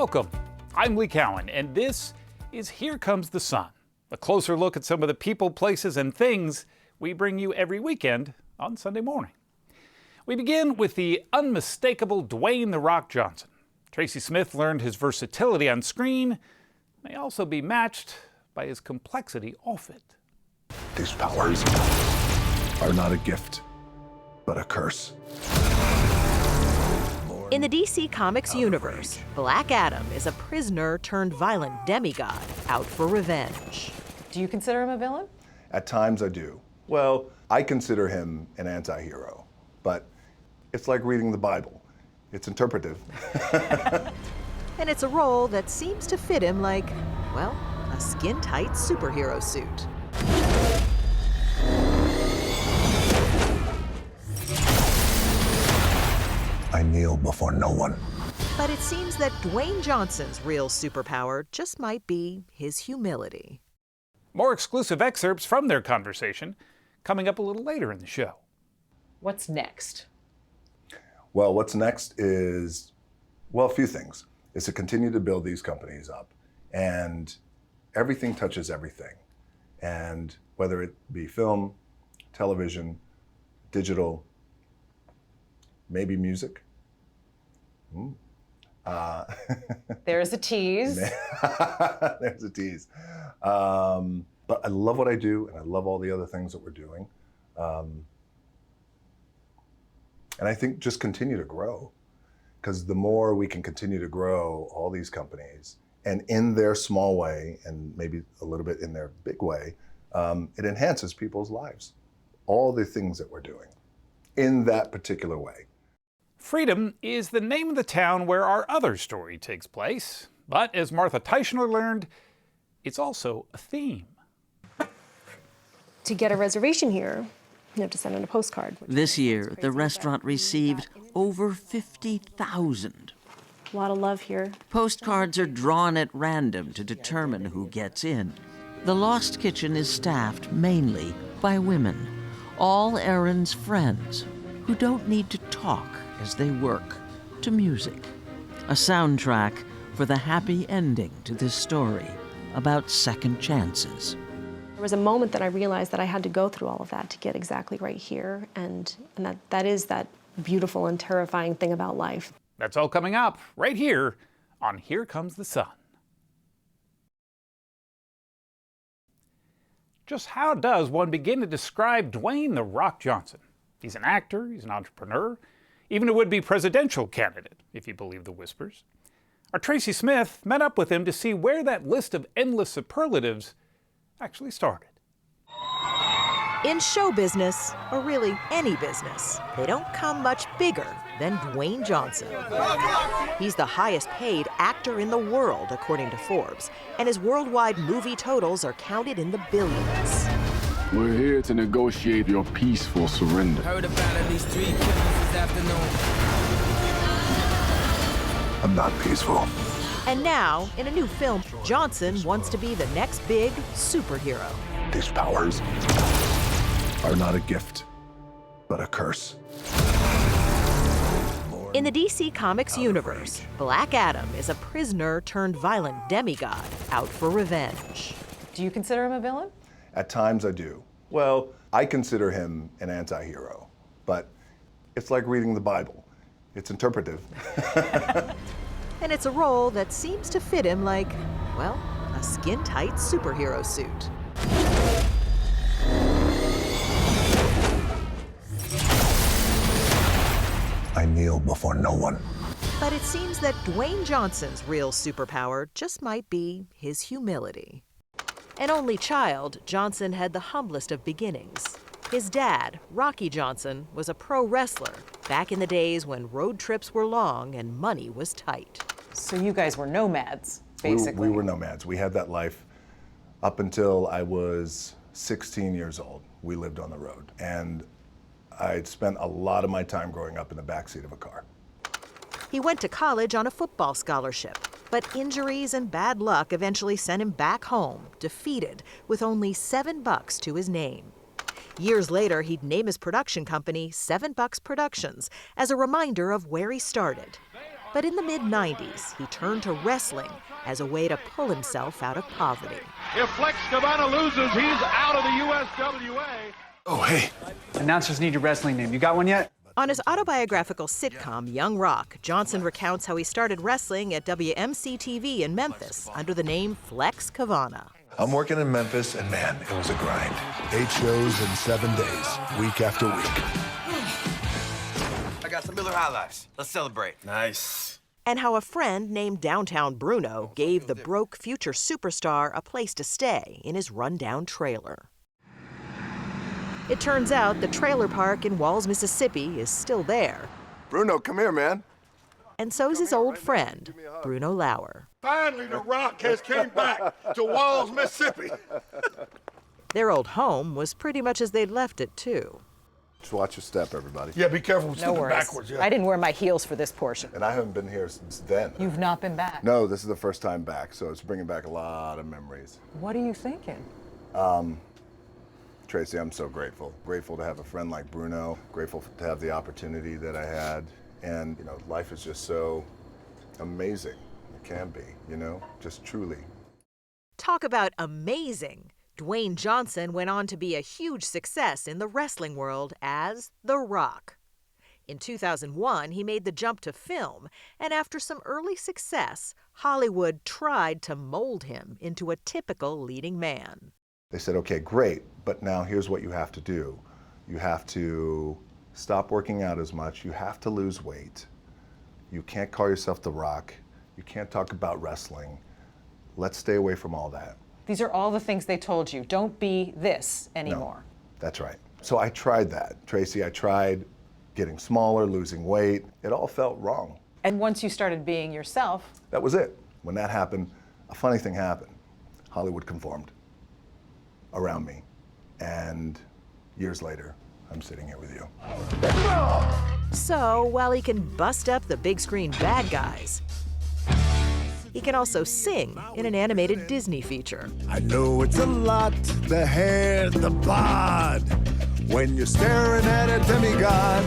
Welcome. I'm Lee Cowan, and this is Here Comes the Sun, a closer look at some of the people, places, and things we bring you every weekend on Sunday morning. We begin with the unmistakable Dwayne "The Rock" Johnson. Tracy Smith learned his versatility on screen may also be matched by his complexity off it. These powers are not a gift, but a curse. In the DC Comics universe, Black Adam is a prisoner turned violent demigod out for revenge. Do you consider him a villain? At times I do. Well, I consider him an anti-hero, but it's like reading the Bible. It's interpretive. And it's a role that seems to fit him like, well, a skin-tight superhero suit. I kneel before no one. But it seems that Dwayne Johnson's real superpower just might be his humility. More exclusive excerpts from their conversation coming up a little later in the show. What's next? Well, what's next is, well, a few things. Is to continue to build these companies up. And everything touches everything. And whether it be film, television, digital, maybe music. There's a tease. There's a tease. But I love what I do, and I love all the other things that we're doing. And I think just continue to grow, because the more we can continue to grow all these companies, and in their small way, and maybe a little bit in their big way, it enhances people's lives. All the things that we're doing in that particular way. Freedom is the name of the town where our other story takes place. But as Martha Teichner learned, it's also a theme. To get a reservation here, you have to send in a postcard. This year, the restaurant received over 50,000. A lot of love here. Postcards are drawn at random to determine who gets in. The Lost Kitchen is staffed mainly by women, all Erin's friends, who don't need to talk as they work to music. A soundtrack for the happy ending to this story about second chances. There was a moment that I realized that I had to go through all of that to get exactly right here, and that is that beautiful and terrifying thing about life. That's all coming up right here on Here Comes the Sun. Just how does one begin to describe Dwayne "The Rock" Johnson? He's an actor, he's an entrepreneur, even a would-be presidential candidate, if you believe the whispers. Our Tracy Smith met up with him to see where that list of endless superlatives actually started. In show business, or really any business, they don't come much bigger than Dwayne Johnson. He's the highest paid actor in the world, according to Forbes, and his worldwide movie totals are counted in the billions. We're here to negotiate your peaceful surrender. Heard about at least 3 killings this afternoon. I'm not peaceful. And now, in a new film, Johnson wants to be the next big superhero. These powers are not a gift, but a curse. In the DC Comics universe, Black Adam is a prisoner turned violent demigod out for revenge. Do you consider him a villain? At times I do. Well, I consider him an anti-hero, but it's like reading the Bible. It's interpretive. And it's a role that seems to fit him like, well, a skin-tight superhero suit. I kneel before no one. But it seems that Dwayne Johnson's real superpower just might be his humility. An only child, Johnson had the humblest of beginnings. His dad, Rocky Johnson, was a pro wrestler back in the days when road trips were long and money was tight. So you guys were nomads, basically. We were nomads. We had that life up until I was 16 years old. We lived on the road. And I'd spent a lot of my time growing up in the backseat of a car. He went to college on a football scholarship, but injuries and bad luck eventually sent him back home, defeated, with only $7 to his name. Years later, he'd name his production company $7 Productions as a reminder of where he started. But in the mid-90s, he turned to wrestling as a way to pull himself out of poverty. If Flex Cavana loses, he's out of the USWA. Oh, hey. Announcers need your wrestling name. You got one yet? On his autobiographical sitcom, Young Rock, Johnson recounts how he started wrestling at WMC-TV in Memphis under the name Flex Cavana. I'm working in Memphis, and man, it was a grind. 8 shows in 7 days, week after week. I got some Miller High Lifes. Let's celebrate. Nice. And how a friend named Downtown Bruno gave the broke future superstar a place to stay in his rundown trailer. It turns out the trailer park in Walls, Mississippi is still there. Bruno, come here, man. And so's his old friend, Bruno Lauer. Finally, The Rock has came back to Walls, Mississippi. Their old home was pretty much as they'd left it, too. Just watch your step, everybody. Yeah, be careful No stepping worries. backwards. Yeah. I didn't wear my heels for this portion. And I haven't been here since then. You've not been back. No, this is the first time back, so it's bringing back a lot of memories. What are you thinking? Tracy, I'm so grateful. Grateful to have a friend like Bruno. Grateful to have the opportunity that I had. And, you know, life is just so amazing. It can be, you know, just truly. Talk about amazing. Dwayne Johnson went on to be a huge success in the wrestling world as The Rock. In 2001, he made the jump to film, and after some early success, Hollywood tried to mold him into a typical leading man. They said, okay, great, but now here's what you have to do. You have to stop working out as much. You have to lose weight. You can't call yourself The Rock. You can't talk about wrestling. Let's stay away from all that. These are all the things they told you. Don't be this anymore. No, that's right. So I tried that, Tracy. I tried getting smaller, losing weight. It all felt wrong. And once you started being yourself, That was it. When that happened, a funny thing happened. Hollywood conformed around me. And years later, I'm sitting here with you. So, while he can bust up the big screen bad guys, he can also sing in an animated Disney feature. I know it's a lot, the hair, the bod, when you're staring at a demigod.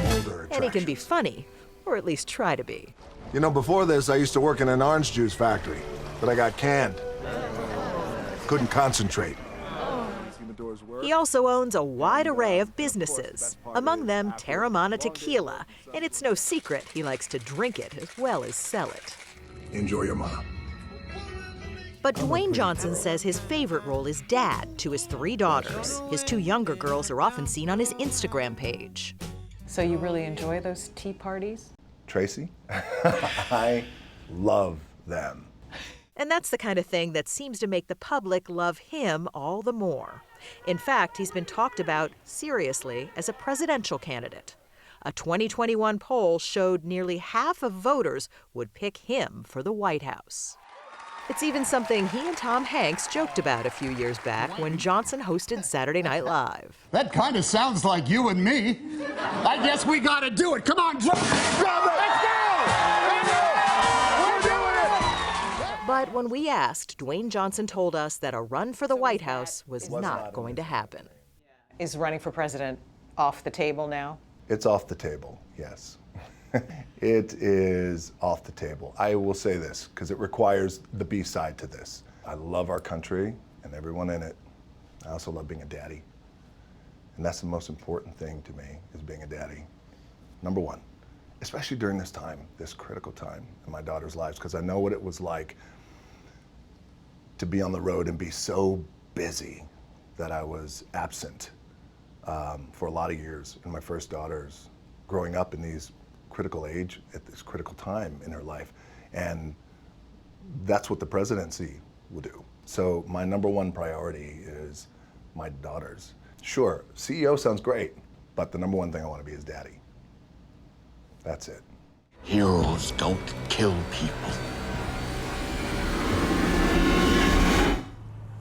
And he can be funny, or at least try to be. You know, before this, I used to work in an orange juice factory, but I got canned. Couldn't concentrate. He also owns a wide array of businesses, among them Terramana Tequila, and it's no secret he likes to drink it as well as sell it. Enjoy your mom. But Dwayne Johnson says his favorite role is dad to his 3 daughters. His 2 younger girls are often seen on his Instagram page. so you really enjoy those tea parties? Tracy, I love them. And that's the kind of thing that seems to make the public love him all the more. In fact, he's been talked about seriously as a presidential candidate. A 2021 poll showed nearly half of voters would pick him for the White House. It's even something he and Tom Hanks joked about a few years back when Johnson hosted Saturday Night Live. That kind of sounds like you and me. I guess we gotta do it. Come on, drum it! Let's go! We're doing it! But when we asked, Dwayne Johnson told us that a run for the White House was not going to happen. Is running for president off the table now? It's off the table, yes. It is off the table. I will say this, because it requires the B side to this. I love our country and everyone in it. I also love being a daddy. And that's the most important thing to me, is being a daddy. Number one, especially during this time, this critical time in my daughter's lives, because I know what it was like to be on the road and be so busy that I was absent for a lot of years in my first daughter's growing up in these critical age at this critical time in her life. And that's what the presidency will do. So my number one priority is my daughters. Sure, CEO sounds great, but the number one thing I want to be is daddy. That's it. Heroes don't kill people.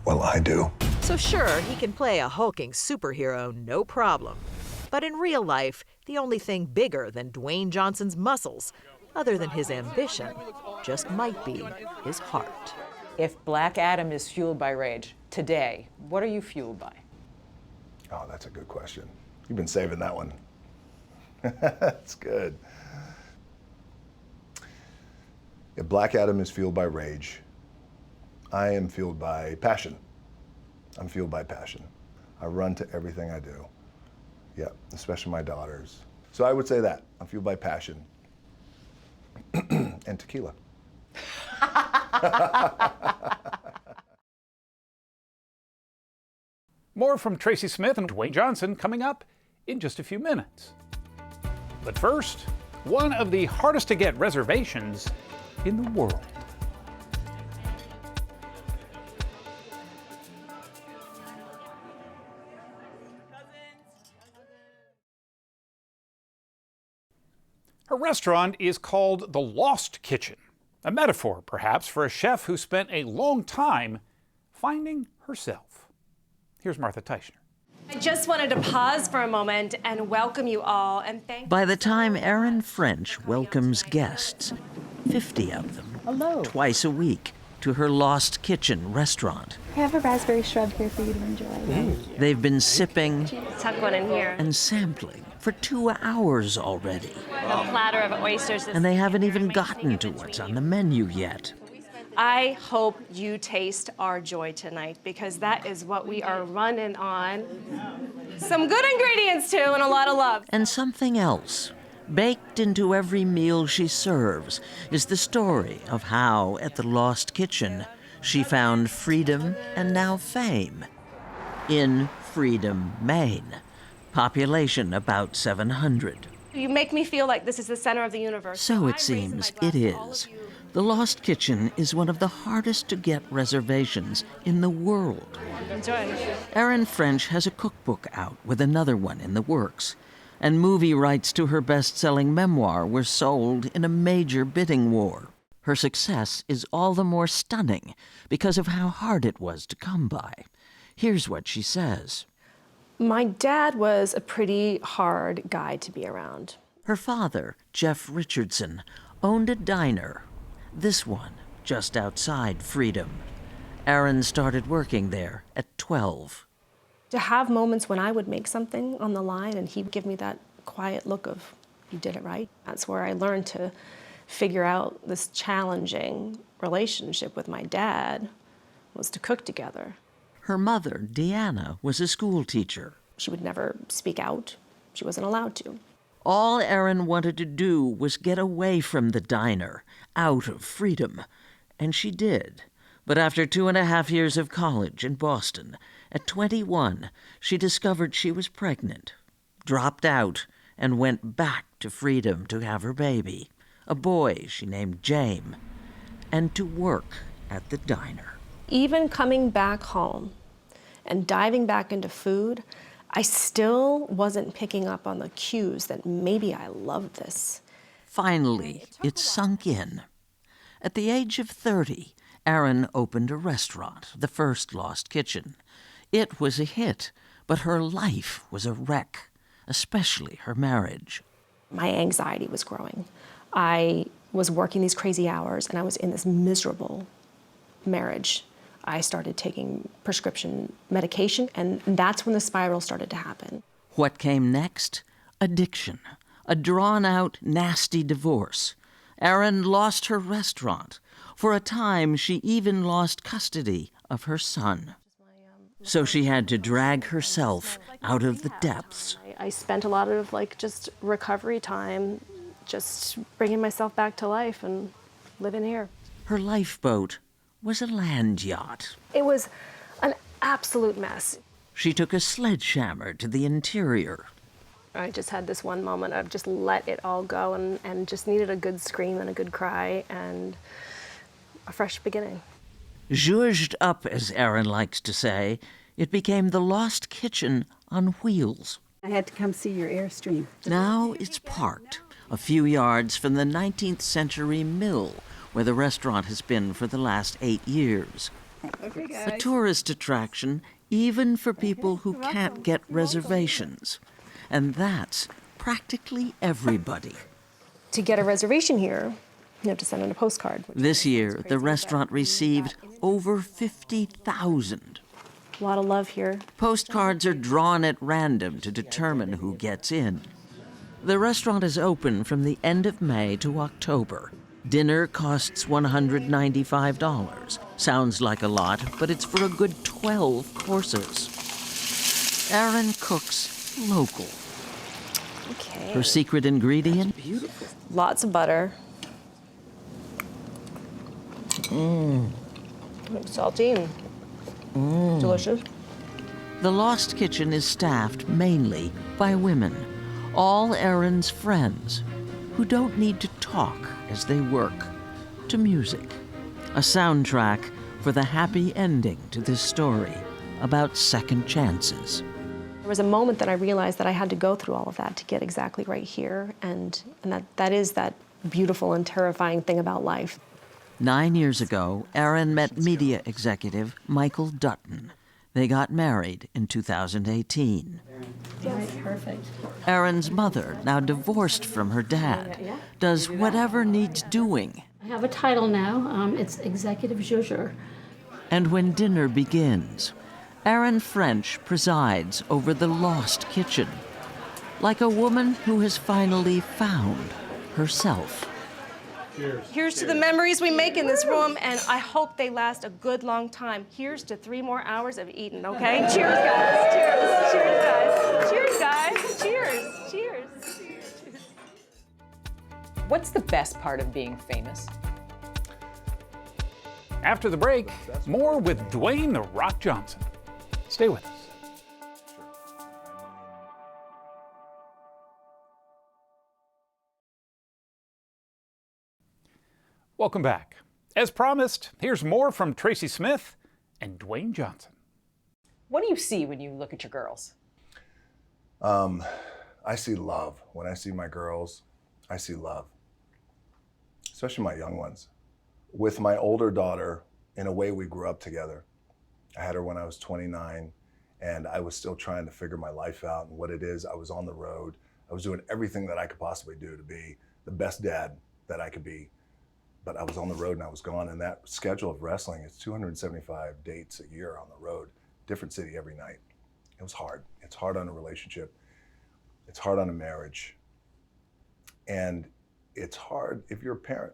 Well, I do. So sure, he can play a hulking superhero, no problem. But in real life, the only thing bigger than Dwayne Johnson's muscles, other than his ambition, just might be his heart. If Black Adam is fueled by rage, today, what are you fueled by? Oh, that's a good question. You've been saving that one. That's good. If Black Adam is fueled by rage, I am fueled by passion. I'm fueled by passion. I run to everything I do. Yeah, especially my daughters. So I would say that. I'm fueled by passion and tequila. More from Tracy Smith and Dwayne Johnson coming up in just a few minutes. But first, one of the hardest to get reservations in the world. Her restaurant is called the Lost Kitchen, a metaphor, perhaps, for a chef who spent a long time finding herself. Here's Martha Teichner. I just wanted to pause for a moment and welcome you all and thank By the time Erin French welcomes guests, 50 of them, twice a week, to her Lost Kitchen restaurant. I have a raspberry shrub here for you to enjoy. They've been sipping tuck one in here. and sampling for 2 hours already. A platter of oysters. And they haven't even gotten to what's on the menu yet. I hope you taste our joy tonight because that is what we are running on. Some good ingredients too and a lot of love. And something else. Baked into every meal she serves is the story of how, at the Lost Kitchen, she found freedom and now fame in Freedom, Maine. Population about 700. You make me feel like this is the center of the universe. So it seems it is. The Lost Kitchen is one of the hardest to get reservations in the world. Enjoy. Erin French has a cookbook out with another one in the works. And movie rights to her best-selling memoir were sold in a major bidding war. Her success is all the more stunning because of how hard it was to come by. Here's what she says. My dad was a pretty hard guy to be around. Her father, Jeff Richardson, owned a diner. This one, just outside Freedom. Erin started working there at 12. To have moments when I would make something on the line and he'd give me that quiet look of, you did it right. That's where I learned to figure out this challenging relationship with my dad, was to cook together. Her mother, Deanna, was a school teacher. She would never speak out. She wasn't allowed to. All Erin wanted to do was get away from the diner, out of Freedom. And she did. But after 2.5 years of college in Boston, at 21, she discovered she was pregnant, dropped out, and went back to Freedom to have her baby, a boy she named James, and to work at the diner. Even coming back home and diving back into food, I still wasn't picking up on the cues that maybe I loved this. Finally, it sunk in. At the age of 30, Erin opened a restaurant, the first Lost Kitchen. It was a hit, but her life was a wreck, especially her marriage. My anxiety was growing. I was working these crazy hours, and I was in this miserable marriage. I started taking prescription medication, and that's when the spiral started to happen. What came next? Addiction. A drawn-out, nasty divorce. Erin lost her restaurant. For a time, she even lost custody of her son. So she had to drag herself out of the depths. I spent a lot of just recovery time, just bringing myself back to life and living here. Her lifeboat was a land yacht. It was an absolute mess. She took a sledgehammer to the interior. I just had this one moment of just let it all go and just needed a good scream and a good cry and a fresh beginning. Zhuzhed up, as Erin likes to say, it became the Lost Kitchen on wheels. I had to come see your Airstream. Now it's parked a few yards from the 19th century mill, where the restaurant has been for the last 8 years. Okay, guys. A tourist attraction, even for people who can't get reservations. And that's practically everybody. To get a reservation here, you have to send in a postcard. This year, the restaurant received over 50,000. A lot of love here. Postcards are drawn at random to determine who gets in. The restaurant is open from the end of May to October. Dinner costs $195. Sounds like a lot, but it's for a good 12 courses. Erin cooks local. Okay. Her secret ingredient? Beautiful. Lots of butter. Salty and delicious. The Lost Kitchen is staffed mainly by women, all Erin's friends, who don't need to talk as they work, to music. A soundtrack for the happy ending to this story about second chances. There was a moment that I realized that I had to go through all of that to get exactly right here, and that is that beautiful and terrifying thing about life. 9 years ago, Erin met media executive Michael Dutton. They got married in 2018. Yes. Perfect. Erin's mother, now divorced from her dad, does whatever needs doing. I have a title now. It's Executive Zhuzher. And when dinner begins, Erin French presides over the Lost Kitchen, like a woman who has finally found herself. Here's to the memories we make in this room, and I hope they last a good long time. Here's to 3 more hours of eating, okay? Cheers, guys. Cheers. Cheers, guys. Cheers, guys. Cheers. Cheers. What's the best part of being famous? After the break, more with Dwayne "The Rock" Johnson. Stay with us. Welcome back. As promised, here's more from Tracy Smith and Dwayne Johnson. What do you see when you look at your girls? I see love. When I see my girls, I see love, especially my young ones. With my older daughter, in a way, we grew up together. I had her when I was 29, and I was still trying to figure my life out and what it is. I was on the road. I was doing everything that I could possibly do to be the best dad that I could be. But I was on the road and I was gone. And that schedule of wrestling is 275 dates a year on the road, different city every night. It was hard. It's hard on a relationship. It's hard on a marriage. And it's hard if you're a parent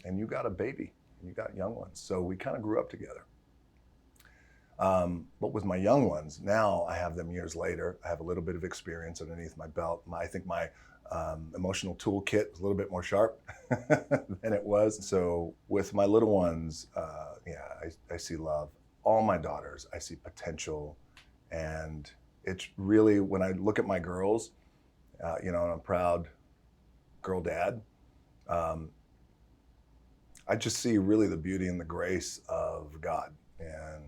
and you got a baby and you got young ones. So we kind of grew up together. But with my young ones, now I have them years later. I have a little bit of experience underneath my belt. I think my emotional toolkit is a little bit more sharp than it was. So with my little ones, I see love. All my daughters, I see potential. And it's really, when I look at my girls, and I'm a proud girl dad, I just see really the beauty and the grace of God and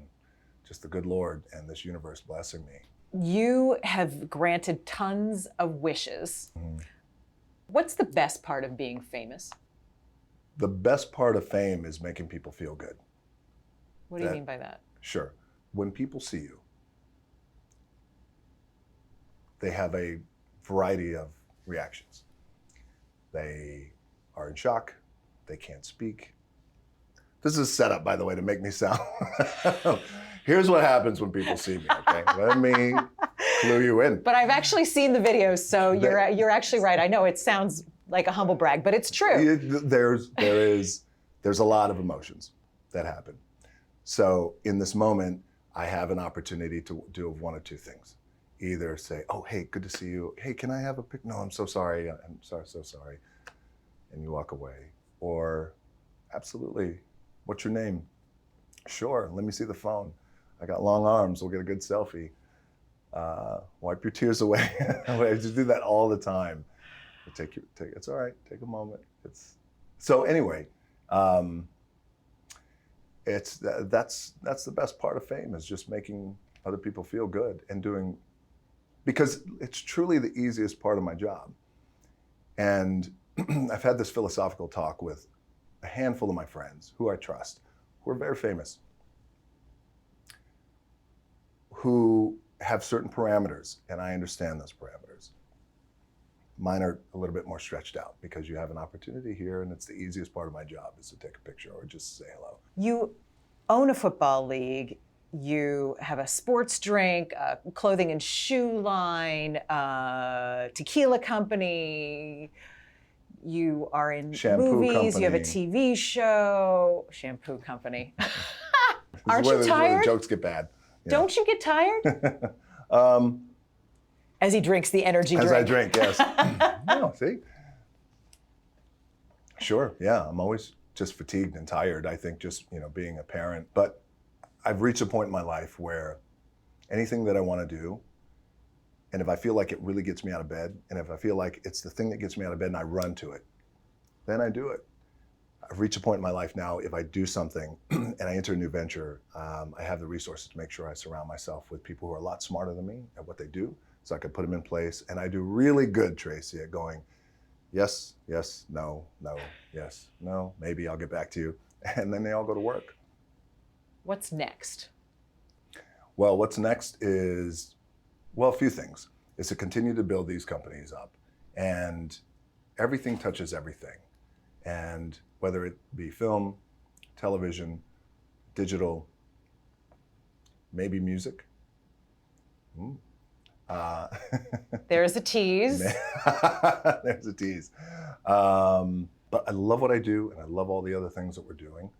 just the good Lord and this universe blessing me. You have granted tons of wishes. What's the best part of being famous? The best part of fame is making people feel good. What do you mean by that? Sure. When people see you, they have a variety of reactions. They are in shock. They can't speak. This is set up, by the way, to make me sound. Here's what happens when people see me, okay? Let me clue you in. But I've actually seen the videos, so you're actually right. I know it sounds like a humble brag, but it's true. There's a lot of emotions that happen. So in this moment, I have an opportunity to do one of two things. Either say, oh, hey, good to see you. Hey, can I have a pic? No, I'm so sorry. I'm sorry, so sorry. And you walk away. Or, absolutely, what's your name? Sure, let me see the phone. I got long arms, we'll get a good selfie. Wipe your tears away. I just do that all the time. It's all right, take a moment. So anyway, that's the best part of fame, is just making other people feel good and doing, because it's truly the easiest part of my job. And I've had this philosophical talk with a handful of my friends who I trust, who are very famous, who have certain parameters, and I understand those parameters. Mine are a little bit more stretched out because you have an opportunity here, and it's the easiest part of my job is to take a picture or just say hello. You own a football league. You have a sports drink, a clothing and shoe line, tequila company. You are in Shampoo movies, you have a company. TV show, shampoo company. Aren't This you is where tired? the jokes get bad. Yeah. Don't you get tired? As he drinks the energy drink. As I drink, yes. No, see? Sure, yeah, I'm always just fatigued and tired, I think, just, being a parent. But I've reached a point in my life where anything that I want to do, and if I feel like it really gets me out of bed, and if I feel like it's the thing that gets me out of bed and I run to it, then I do it. I've reached a point in my life now, if I do something and I enter a new venture, I have the resources to make sure I surround myself with people who are a lot smarter than me at what they do, so I can put them in place. And I do really good, Tracy, at going, yes, yes, no, no, yes, no, maybe I'll get back to you. And then they all go to work. What's next? Well, what's next is, a few things. Is to continue to build these companies up. And everything touches everything. And whether it be film, television, digital, maybe music. There's a tease. There's a tease. But I love what I do, and I love all the other things that we're doing.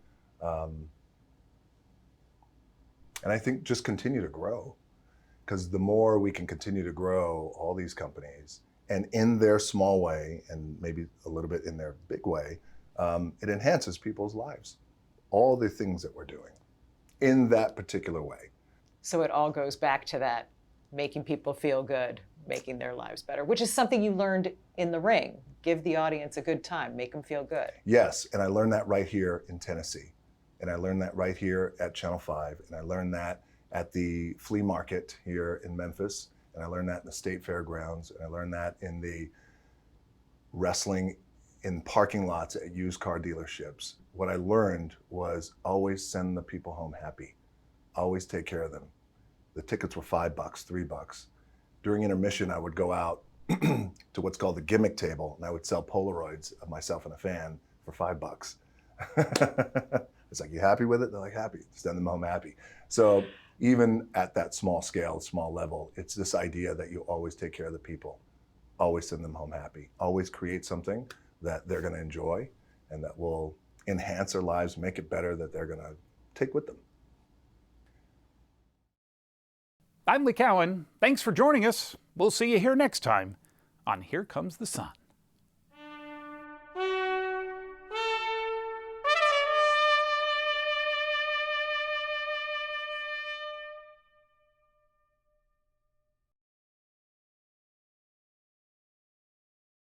And I think just continue to grow, because the more we can continue to grow all these companies, and in their small way, and maybe a little bit in their big way, it enhances people's lives. All the things that we're doing in that particular way. So it all goes back to that, making people feel good, making their lives better, which is something you learned in the ring. Give the audience a good time, make them feel good. Yes, and I learned that right here in Tennessee. And I learned that right here at Channel 5. And I learned that at the flea market here in Memphis. And I learned that in the state fairgrounds. And I learned that in the wrestling in parking lots at used car dealerships. What I learned was always send the people home happy. Always take care of them. The tickets were $5, $3. During intermission, I would go out to what's called the gimmick table, and I would sell Polaroids of myself and a fan for $5. It's like, you happy with it? They're like, happy. Send them home happy. So even at that small scale, small level, it's this idea that you always take care of the people, always send them home happy, always create something that they're going to enjoy and that will enhance their lives, make it better, that they're going to take with them. I'm Lee Cowan. Thanks for joining us. We'll see you here next time on Here Comes the Sun.